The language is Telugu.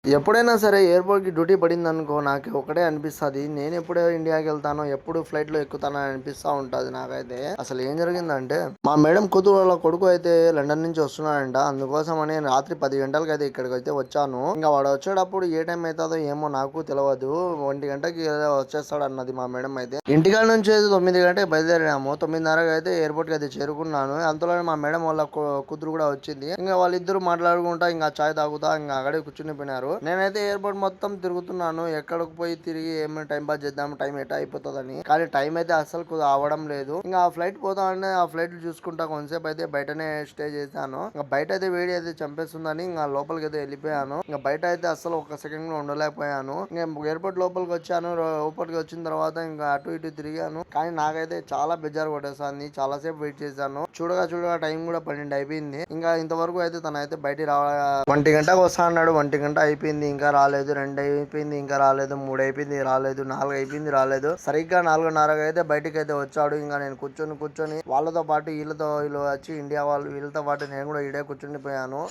ఎప్పుడైనా సరే ఎయిర్‌పోర్ట్‌కి డ్యూటీ పడిందనుకో నాకు ఒకటే అనిపిస్తది. నేనెప్పుడు ఇండియాకెళ్తానో, ఎప్పుడు ఫ్లైట్‌లో ఎక్కుతానో అని అనిపిస్తా ఉంటది నాకైతే. అసలు ఏం జరిగిందంటే, మా మేడం కూతురు వాళ్ళ కొడుకు అయితే లండన్ నుంచి వస్తున్నాడంట. అందుకోసమని రాత్రి 10 గంటలకైతే ఇక్కడికైతే వచ్చాను. ఇంక వాడు వచ్చేటప్పుడు ఏ టైం అయితదో ఏమో నాకు తెలవదు. 1 గంటకి ఏదో వచ్చేస్తాడన్నది మా మేడం అయితే. ఇంటికాడ నుంచి అయితే 9 గంటలకు బయలుదేరాము. 9:30కి అయితే ఎయిర్‌పోర్ట్‌కి అయితే చేరుకున్నాను. అంతలోనే మా మేడం వాళ్ళ కూతురు కూడా వచ్చింది. ఇంక వాళ్ళిద్దరూ మాట్లాడుకుంటా ఇంక చాయ్ తాగుతా ఇంక అక్కడే కూర్చుని పోయినారు. నేనైతే ఎయిర్‌పోర్ట్ మొత్తం తిరుగుతున్నాను. ఎక్కడికి పోయి తిరిగి ఏమైనా టైం పాస్ చేద్దాం. టైం ఎటా అయిపోతదని. కానీ టైం అయితే అస్సలు అవ్వడం లేదు. ఇంక ఆ ఫ్లైట్ పోతా ఉంటే ఆ ఫ్లైట్ చూసుకుంటా కొంతసేపు అయితే బయటనే స్టే చేశాను. ఇంక బయట అయితే వేడి అయితే చంపేస్తుందని ఇంక లోపలికి అయితే వెళ్ళిపోయాను. ఇంక బయట అయితే అస్సలు ఒక్క సెకండ్ కూడా ఉండలేకపోయాను. ఇంక ఎయిర్‌పోర్ట్ లోపలికి వచ్చాను. లోపలికి వచ్చిన తర్వాత ఇంకా అటు ఇటు తిరిగాను. కానీ నాకైతే చాలా బెజార్ కొట్టేస్తాంది. చాలా సేపు వెయిట్ చేశాను. చూడగా చూడగా టైం కూడా 12 అయిపోయింది. ఇంకా ఇంతవరకు అయితే తనైతే బయటికి 1 గంటకు వస్తా అన్నాడు. 1 గంట అయిపోయింది ఇంకా రాలేదు. 2 అయిపోయింది ఇంకా రాలేదు. 3 అయిపోయింది రాలేదు. 4 అయిపోయింది రాలేదు. సరిగ్గా 4:30కి అయితే బయటికి అయితే వచ్చాడు. ఇంకా నేను కూర్చొని వాళ్ళతో పాటు వీళ్ళు వచ్చి ఇండియా వాళ్ళు వీళ్ళతో పాటు నేను కూడా ఈడే కూర్చుని పోయాను.